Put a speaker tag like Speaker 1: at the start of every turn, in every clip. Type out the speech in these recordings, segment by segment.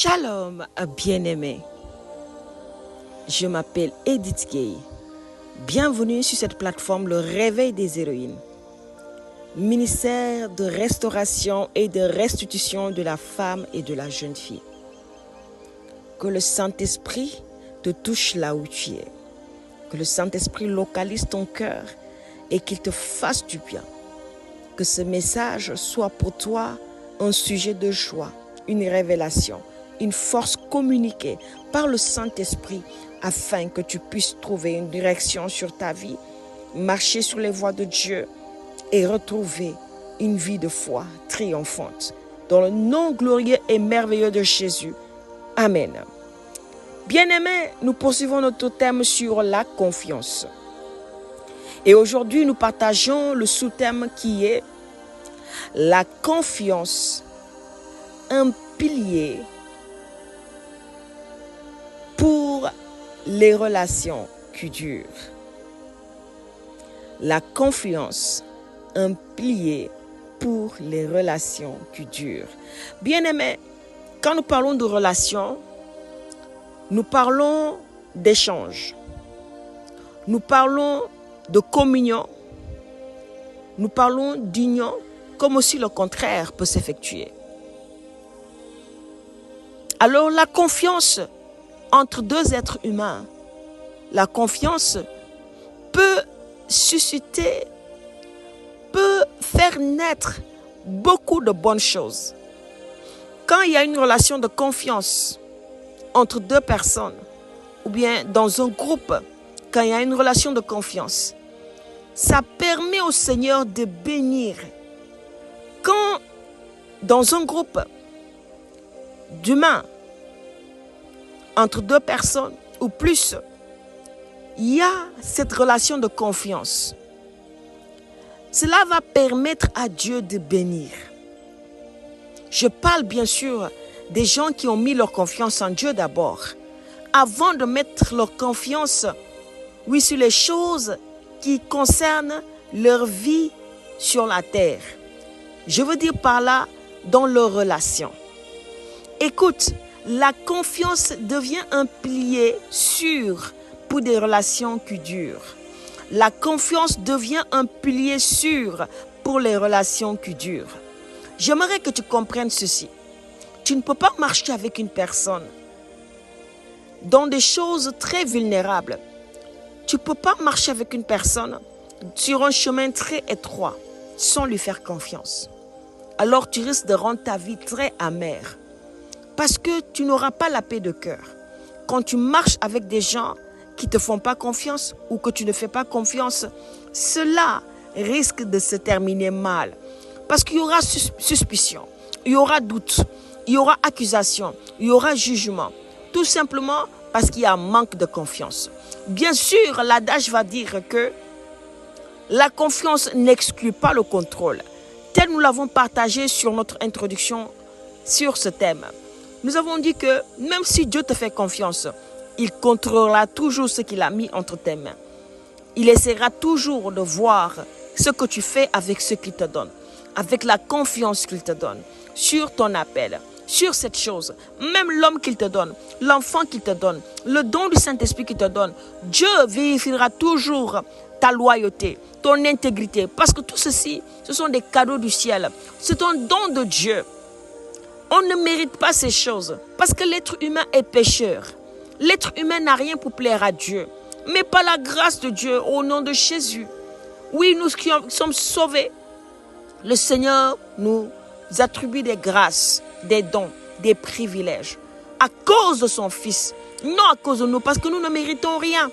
Speaker 1: Shalom, bien-aimés. Je m'appelle Edith Gay. Bienvenue sur cette plateforme Le Réveil des Héroïnes. Ministère de restauration et de restitution de la femme et de la jeune fille. Que le Saint-Esprit te touche là où tu es. Que le Saint-Esprit localise ton cœur et qu'il te fasse du bien. Que ce message soit pour toi un sujet de joie, une révélation, une force communiquée par le Saint-Esprit afin que tu puisses trouver une direction sur ta vie, marcher sur les voies de Dieu et retrouver une vie de foi triomphante. Dans le nom glorieux et merveilleux de Jésus. Amen. Bien-aimés, nous poursuivons notre thème sur la confiance. Et aujourd'hui, nous partageons le sous-thème qui est la confiance, un pilier pour les relations qui durent. La confiance, un pilier pour les relations qui durent. Bien-aimés, quand nous parlons de relations, nous parlons d'échange. Nous parlons de communion. Nous parlons d'union, comme aussi le contraire peut s'effectuer. Alors la confiance entre deux êtres humains, la confiance peut susciter, peut faire naître beaucoup de bonnes choses. Quand il y a une relation de confiance entre deux personnes, ou bien dans un groupe, quand il y a une relation de confiance, ça permet au Seigneur de bénir. Quand dans un groupe d'humains, entre deux personnes ou plus, il y a cette relation de confiance. Cela va permettre à Dieu de bénir. Je parle bien sûr des gens qui ont mis leur confiance en Dieu d'abord, avant de mettre leur confiance, oui, sur les choses qui concernent leur vie sur la terre. Je veux dire par là, dans leurs relations. Écoute, la confiance devient un pilier sûr pour des relations qui durent. La confiance devient un pilier sûr pour les relations qui durent. J'aimerais que tu comprennes ceci. Tu ne peux pas marcher avec une personne dans des choses très vulnérables. Tu ne peux pas marcher avec une personne sur un chemin très étroit sans lui faire confiance. Alors tu risques de rendre ta vie très amère. Parce que tu n'auras pas la paix de cœur. Quand tu marches avec des gens qui ne te font pas confiance ou que tu ne fais pas confiance, cela risque de se terminer mal. Parce qu'il y aura suspicion, il y aura doute, il y aura accusation, il y aura jugement. Tout simplement parce qu'il y a un manque de confiance. Bien sûr, l'adage va dire que la confiance n'exclut pas le contrôle. Tel nous l'avons partagé sur notre introduction sur ce thème. Nous avons dit que même si Dieu te fait confiance, il contrôlera toujours ce qu'il a mis entre tes mains. Il essaiera toujours de voir ce que tu fais avec ce qu'il te donne, avec la confiance qu'il te donne, sur ton appel, sur cette chose, même l'homme qu'il te donne, l'enfant qu'il te donne, le don du Saint-Esprit qu'il te donne. Dieu vérifiera toujours ta loyauté, ton intégrité, parce que tout ceci, ce sont des cadeaux du ciel. C'est un don de Dieu. On ne mérite pas ces choses parce que l'être humain est pécheur. L'être humain n'a rien pour plaire à Dieu. Mais par la grâce de Dieu, au nom de Jésus, oui, nous qui sommes sauvés, le Seigneur nous attribue des grâces, des dons, des privilèges à cause de son Fils, non à cause de nous, parce que nous ne méritons rien.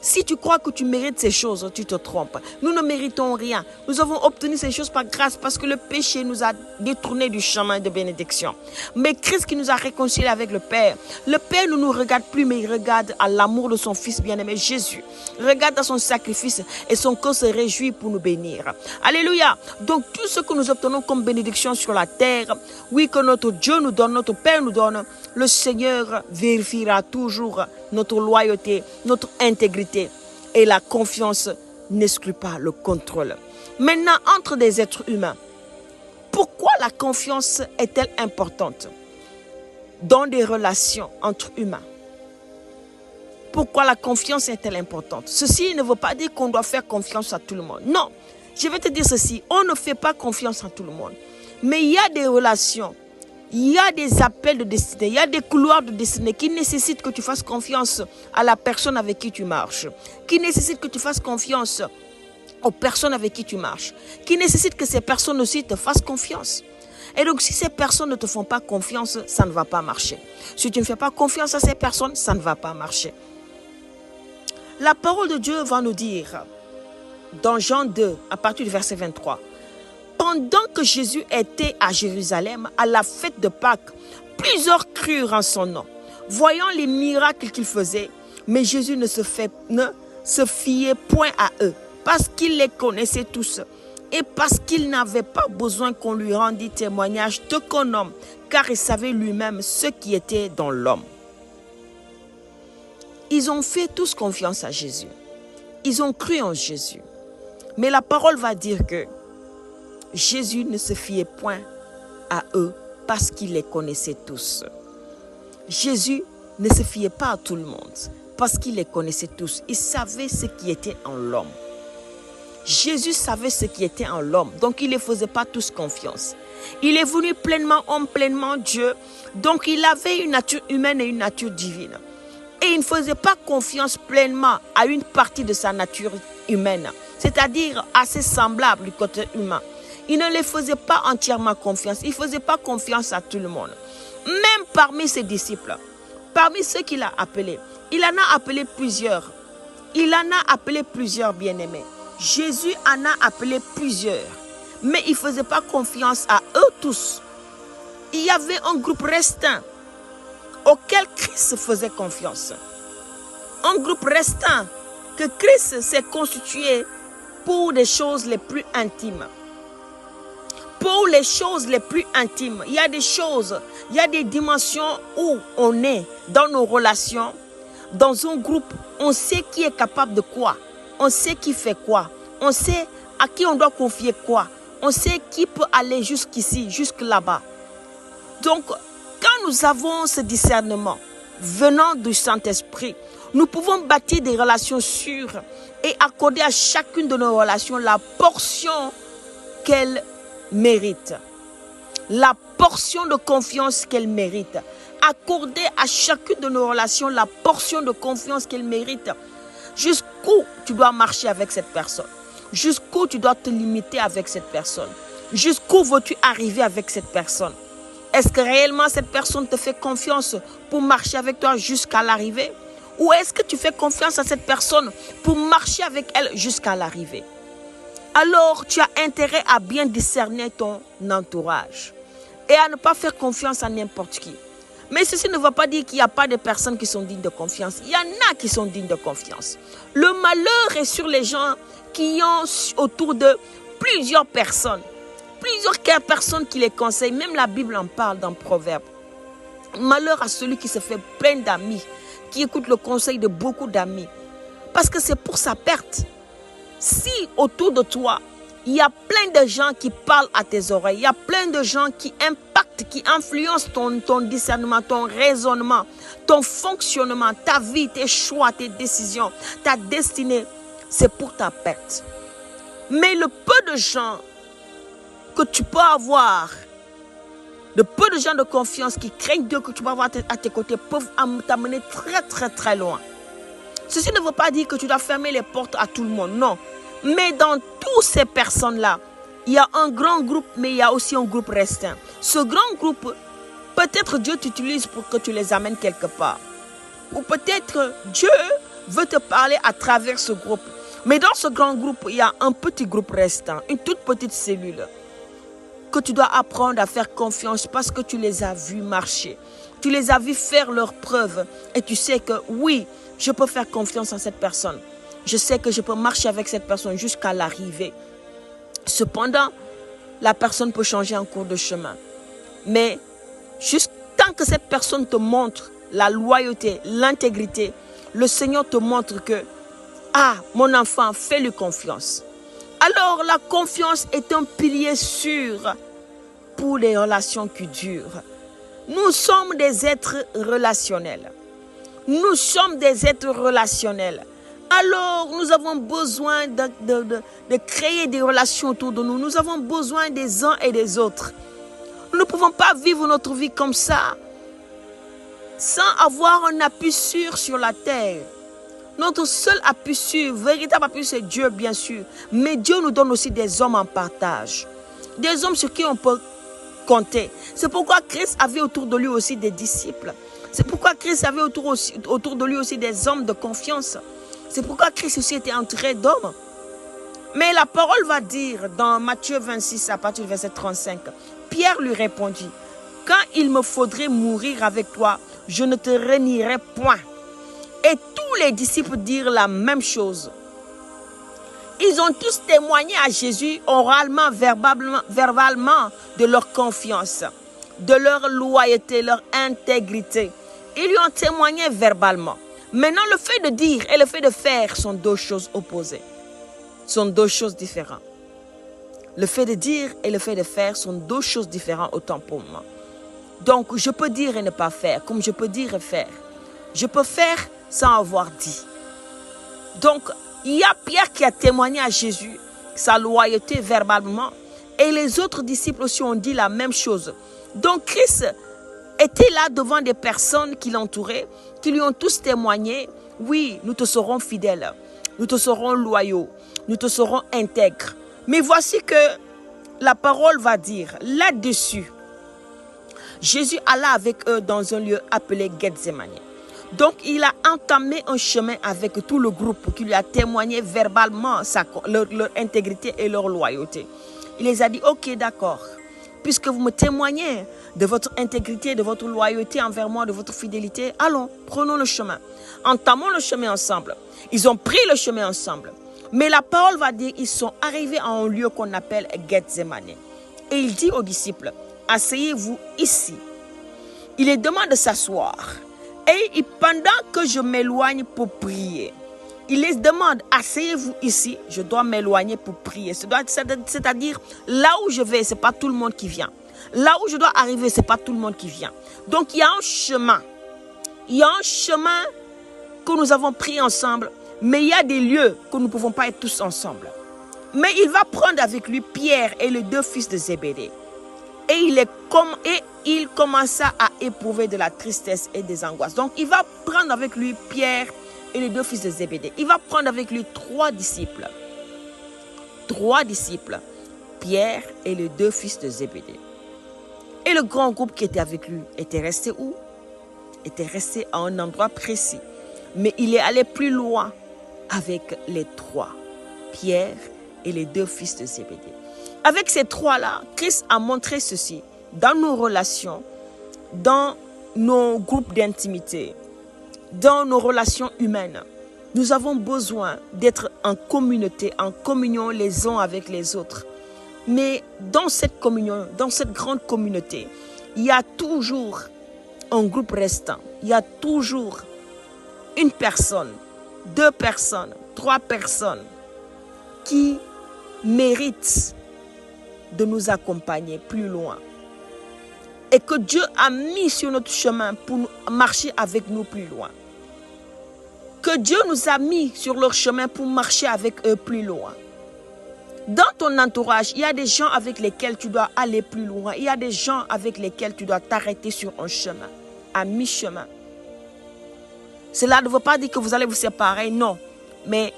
Speaker 1: Si tu crois que tu mérites ces choses, tu te trompes. Nous ne méritons rien. Nous avons obtenu ces choses par grâce parce que le péché nous a détournés du chemin de bénédiction. Mais Christ qui nous a réconciliés avec le Père ne nous regarde plus, mais il regarde à l'amour de son Fils bien-aimé Jésus. Regarde à son sacrifice et son cœur se réjouit pour nous bénir. Alléluia. Donc tout ce que nous obtenons comme bénédiction sur la terre, oui, que notre Dieu nous donne, notre Père nous donne, le Seigneur vérifiera toujours notre loyauté, notre intégrité. Et la confiance n'exclut pas le contrôle. Maintenant, entre des êtres humains, pourquoi la confiance est-elle importante? dans des relations entre humains. Pourquoi la confiance est-elle importante? Ceci ne veut pas dire qu'on doit faire confiance à tout le monde. Non, je vais te dire ceci, on ne fait pas confiance à tout le monde. Mais il y a des relations, il y a des appels de destinée, il y a des couloirs de destinée qui nécessitent que tu fasses confiance à la personne avec qui tu marches, qui nécessitent que tu fasses confiance aux personnes avec qui tu marches, qui nécessitent que ces personnes aussi te fassent confiance. Et donc, si ces personnes ne te font pas confiance, ça ne va pas marcher. Si tu ne fais pas confiance à ces personnes, ça ne va pas marcher. La parole de Dieu va nous dire, dans Jean 2, à partir du verset 23, « Pendant que Jésus était à Jérusalem, à la fête de Pâques, plusieurs crurent en son nom, voyant les miracles qu'il faisait, mais Jésus ne se fiait point à eux, parce qu'il les connaissait tous, et parce qu'il n'avait pas besoin qu'on lui rendît témoignage d'aucun homme, car il savait lui-même ce qui était dans l'homme. » Ils ont fait tous confiance à Jésus. Ils ont cru en Jésus. Mais la parole va dire que Jésus ne se fiait point à eux parce qu'il les connaissait tous. Jésus ne se fiait pas à tout le monde parce qu'il les connaissait tous. Il savait ce qui était en l'homme. Jésus savait ce qui était en l'homme, donc il ne les faisait pas tous confiance. Il est venu pleinement homme, pleinement Dieu, donc il avait une nature humaine et une nature divine. Et il ne faisait pas confiance pleinement à une partie de sa nature humaine, c'est-à-dire assez semblable du côté humain. Il ne les faisait pas entièrement confiance, il ne faisait pas confiance à tout le monde. Même parmi ses disciples, parmi ceux qu'il a appelés, il en a appelé plusieurs. Il en a appelé plusieurs bien-aimés. Jésus en a appelé plusieurs, mais il ne faisait pas confiance à eux tous. Il y avait un groupe restreint auquel Christ faisait confiance. Un groupe restreint que Christ s'est constitué pour des choses les plus intimes. Pour les choses les plus intimes, il y a des choses, il y a des dimensions où on est dans nos relations. Dans un groupe, on sait qui est capable de quoi. On sait qui fait quoi. On sait à qui on doit confier quoi. On sait qui peut aller jusqu'ici, jusque là-bas. Donc, quand nous avons ce discernement venant du Saint-Esprit, nous pouvons bâtir des relations sûres et accorder à chacune de nos relations la portion qu'elle mérite. La portion de confiance qu'elle mérite. Accorder à chacune de nos relations la portion de confiance qu'elle mérite. Jusqu'où tu dois marcher avec cette personne? Jusqu'où tu dois te limiter avec cette personne? Jusqu'où veux-tu arriver avec cette personne? Est-ce que réellement cette personne te fait confiance pour marcher avec toi jusqu'à l'arrivée? Ou est-ce que tu fais confiance à cette personne pour marcher avec elle jusqu'à l'arrivée? Alors tu as intérêt à bien discerner ton entourage et à ne pas faire confiance à n'importe qui. Mais ceci ne veut pas dire qu'il n'y a pas de personnes qui sont dignes de confiance. Il y en a qui sont dignes de confiance. Le malheur est sur les gens qui ont autour d'eux plusieurs personnes. Plusieurs personnes qui les conseillent. Même la Bible en parle dans Proverbes. Malheur à celui qui se fait plein d'amis, qui écoute le conseil de beaucoup d'amis. Parce que c'est pour sa perte. Si autour de toi, il y a plein de gens qui parlent à tes oreilles, il y a plein de gens qui impactent, qui influencent ton discernement, ton raisonnement, ton fonctionnement, ta vie, tes choix, tes décisions, ta destinée, c'est pour ta perte. Mais le peu de gens que tu peux avoir, le peu de gens de confiance qui craignent Dieu que tu peux avoir à tes côtés peuvent t'amener très très très loin. Ceci ne veut pas dire que tu dois fermer les portes à tout le monde, non. Mais dans toutes ces personnes-là, il y a un grand groupe, mais il y a aussi un groupe restreint. Ce grand groupe, peut-être Dieu t'utilise pour que tu les amènes quelque part. Ou peut-être Dieu veut te parler à travers ce groupe. Mais dans ce grand groupe, il y a un petit groupe restreint, une toute petite cellule que tu dois apprendre à faire confiance parce que tu les as vus marcher. Tu les as vus faire leurs preuves et tu sais que oui, je peux faire confiance en cette personne. Je sais que je peux marcher avec cette personne jusqu'à l'arrivée. Cependant, la personne peut changer en cours de chemin. Mais tant que cette personne te montre la loyauté, l'intégrité, le Seigneur te montre que, ah, mon enfant, fais-lui confiance. Alors, la confiance est un pilier sûr pour les relations qui durent. Nous sommes des êtres relationnels. Nous sommes des êtres relationnels. Alors, nous avons besoin de créer des relations autour de nous. Nous avons besoin des uns et des autres. Nous ne pouvons pas vivre notre vie comme ça, sans avoir un appui sûr sur la terre. Notre seul appui sûr, véritable appui, c'est Dieu, bien sûr. Mais Dieu nous donne aussi des hommes en partage. Des hommes sur qui on peut compter. C'est pourquoi Christ avait autour de lui aussi des disciples. C'est pourquoi Christ avait autour de lui aussi des hommes de confiance. C'est pourquoi Christ aussi était entouré d'hommes. Mais la parole va dire dans Matthieu 26 à partir du verset 35, Pierre lui répondit, « Quand il me faudrait mourir avec toi, je ne te renierai point. » Et tous les disciples dirent la même chose. Ils ont tous témoigné à Jésus oralement, verbalement de leur confiance, de leur loyauté, leur intégrité. Ils lui ont témoigné verbalement. Maintenant, le fait de dire et le fait de faire sont deux choses opposées. Sont deux choses différentes. Le fait de dire et le fait de faire sont deux choses différentes autant pour moi. Donc, je peux dire et ne pas faire, comme je peux dire et faire. Je peux faire sans avoir dit. Donc, il y a Pierre qui a témoigné à Jésus sa loyauté verbalement et les autres disciples aussi ont dit la même chose. Donc, Christ était là devant des personnes qui l'entouraient, qui lui ont tous témoigné, oui, nous te serons fidèles, nous te serons loyaux, nous te serons intègres. Mais voici que la parole va dire, là-dessus, Jésus alla avec eux dans un lieu appelé Gethsémani. Donc, il a entamé un chemin avec tout le groupe qui lui a témoigné verbalement leur intégrité et leur loyauté. Il les a dit, ok, d'accord, puisque vous me témoignez de votre intégrité, de votre loyauté envers moi, de votre fidélité, allons, prenons le chemin. Entamons le chemin ensemble. Ils ont pris le chemin ensemble. Mais la parole va dire, ils sont arrivés à un lieu qu'on appelle Gethsémani. Et il dit aux disciples, asseyez-vous ici. Il les demande de s'asseoir. Et pendant que je m'éloigne pour prier, il les demande, asseyez-vous ici, je dois m'éloigner pour prier. C'est-à-dire, là où je vais, ce n'est pas tout le monde qui vient. Là où je dois arriver, ce n'est pas tout le monde qui vient. Donc, il y a un chemin. Il y a un chemin que nous avons pris ensemble, mais il y a des lieux que nous ne pouvons pas être tous ensemble. Mais il va prendre avec lui Pierre et les deux fils de Zébédée. Et il commença à éprouver de la tristesse et des angoisses. Donc, il va prendre avec lui Pierre et les deux fils de Zébédée. Il va prendre avec lui trois disciples. Trois disciples. Pierre et les deux fils de Zébédée. Et le grand groupe qui était avec lui était resté où? Était resté à un endroit précis. Mais il est allé plus loin avec les trois. Pierre et les deux fils de Zébédée. Avec ces trois-là, Christ a montré ceci dans nos relations, dans nos groupes d'intimité, dans nos relations humaines. Nous avons besoin d'être en communauté, en communion les uns avec les autres. Mais dans cette communion, dans cette grande communauté, il y a toujours un groupe restant. Il y a toujours une personne, deux personnes, trois personnes qui méritent de nous accompagner plus loin. Et que Dieu a mis sur notre chemin pour marcher avec nous plus loin. Que Dieu nous a mis sur leur chemin pour marcher avec eux plus loin. Dans ton entourage, il y a des gens avec lesquels tu dois aller plus loin. Il y a des gens avec lesquels tu dois t'arrêter sur un chemin, à mi-chemin. Cela ne veut pas dire que vous allez vous séparer, non. Mais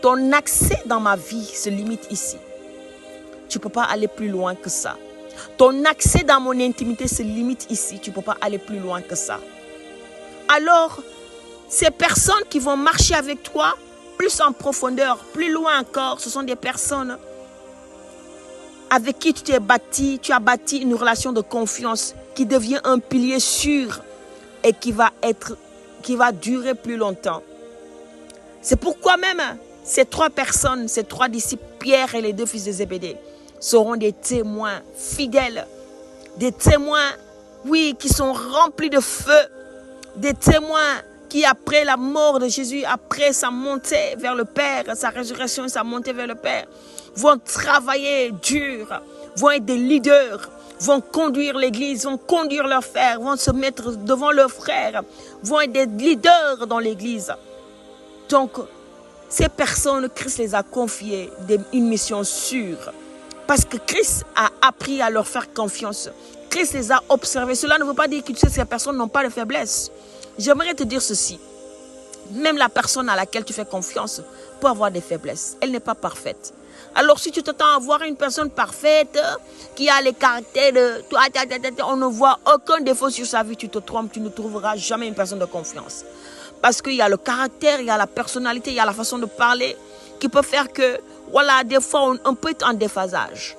Speaker 1: ton accès dans ma vie se limite ici. Tu ne peux pas aller plus loin que ça. Ton accès dans mon intimité se limite ici. Tu ne peux pas aller plus loin que ça. Alors, ces personnes qui vont marcher avec toi, plus en profondeur, plus loin encore, ce sont des personnes avec qui tu as bâti une relation de confiance qui devient un pilier sûr et qui va durer plus longtemps. C'est pourquoi même ces trois personnes, ces trois disciples, Pierre et les deux fils de Zébédée, seront des témoins fidèles, des témoins, oui, qui sont remplis de feu, des témoins qui, après la mort de Jésus, après sa montée vers le Père, sa résurrection et sa montée vers le Père, vont travailler dur, vont être des leaders, vont conduire l'église, vont conduire leurs frères, vont se mettre devant leurs frères, vont être des leaders dans l'église. Donc, ces personnes, Christ les a confiées une mission sûre. Parce que Christ a appris à leur faire confiance. Christ les a observés. Cela ne veut pas dire que ces personnes n'ont pas de faiblesse. J'aimerais te dire ceci. Même la personne à laquelle tu fais confiance peut avoir des faiblesses. Elle n'est pas parfaite. Alors si tu t'attends à voir une personne parfaite, qui a les caractères de... On ne voit aucun défaut sur sa vie, tu te trompes, tu ne trouveras jamais une personne de confiance. Parce qu'il y a le caractère, il y a la personnalité, il y a la façon de parler qui peut faire que, voilà, des fois on peut être en déphasage.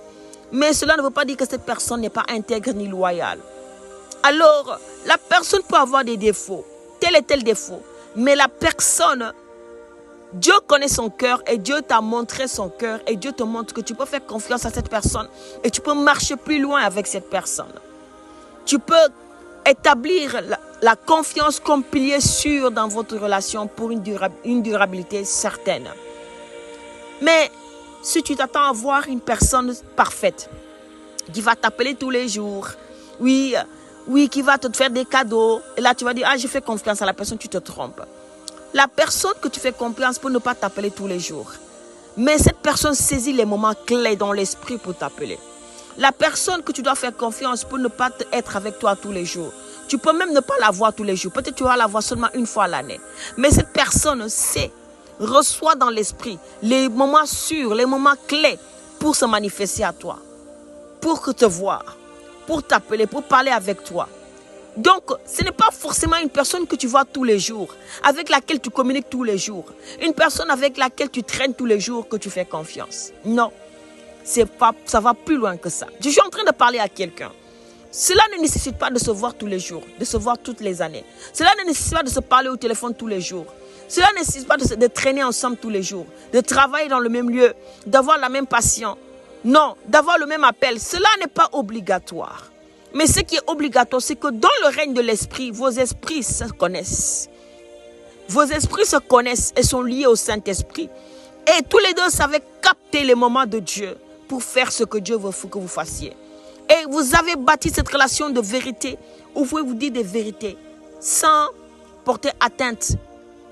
Speaker 1: Mais cela ne veut pas dire que cette personne n'est pas intègre ni loyale. Alors, la personne peut avoir des défauts, tel et tel défaut. Mais la personne, Dieu connaît son cœur et Dieu t'a montré son cœur et Dieu te montre que tu peux faire confiance à cette personne et tu peux marcher plus loin avec cette personne. Tu peux établir la confiance comme pilier sûr dans votre relation pour une durabilité certaine. Mais si tu t'attends à voir une personne parfaite qui va t'appeler tous les jours, oui, qui va te faire des cadeaux. Et là, tu vas dire, je fais confiance à la personne, tu te trompes. La personne que tu fais confiance peut ne pas t'appeler tous les jours. Mais cette personne saisit les moments clés dans l'esprit pour t'appeler. La personne que tu dois faire confiance peut ne pas être avec toi tous les jours. Tu peux même ne pas la voir tous les jours. Peut-être tu vas la voir seulement une fois à l'année. Mais cette personne reçoit dans l'esprit les moments sûrs, les moments clés pour se manifester à toi. Pour te voir. Pour t'appeler, pour parler avec toi. Donc, ce n'est pas forcément une personne que tu vois tous les jours, avec laquelle tu communiques tous les jours. Une personne avec laquelle tu traînes tous les jours que tu fais confiance. Non, ça va plus loin que ça. Je suis en train de parler à quelqu'un. Cela ne nécessite pas de se voir tous les jours, de se voir toutes les années. Cela ne nécessite pas de se parler au téléphone tous les jours. Cela ne nécessite pas de traîner ensemble tous les jours, de travailler dans le même lieu, d'avoir la même passion. Non, d'avoir le même appel, cela n'est pas obligatoire. Mais ce qui est obligatoire, c'est que dans le règne de l'esprit, vos esprits se connaissent. Vos esprits se connaissent et sont liés au Saint-Esprit. Et tous les deux savez capter les moments de Dieu pour faire ce que Dieu veut que vous fassiez. Et vous avez bâti cette relation de vérité où vous pouvez vous dire des vérités sans porter atteinte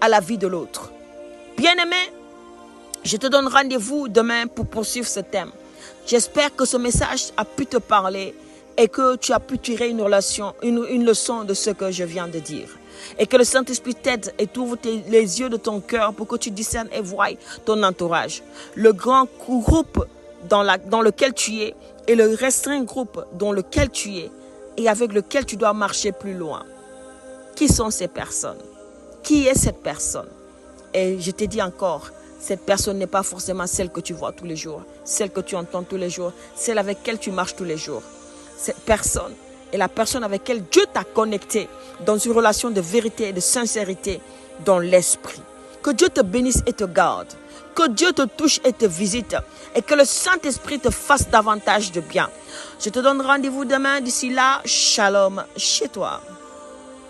Speaker 1: à la vie de l'autre. Bien-aimé, je te donne rendez-vous demain pour poursuivre ce thème. J'espère que ce message a pu te parler et que tu as pu tirer une leçon de ce que je viens de dire. Et que le Saint-Esprit t'aide et t'ouvre les yeux de ton cœur pour que tu discernes et voies ton entourage. Le grand groupe dans lequel tu es et le restreint groupe dans lequel tu es et avec lequel tu dois marcher plus loin. Qui sont ces personnes? Qui est cette personne? Et je te dis encore, cette personne n'est pas forcément celle que tu vois tous les jours, celle que tu entends tous les jours, celle avec laquelle tu marches tous les jours. Cette personne est la personne avec laquelle Dieu t'a connecté dans une relation de vérité et de sincérité dans l'esprit. Que Dieu te bénisse et te garde. Que Dieu te touche et te visite. Et que le Saint-Esprit te fasse davantage de bien. Je te donne rendez-vous demain. D'ici là, shalom chez toi.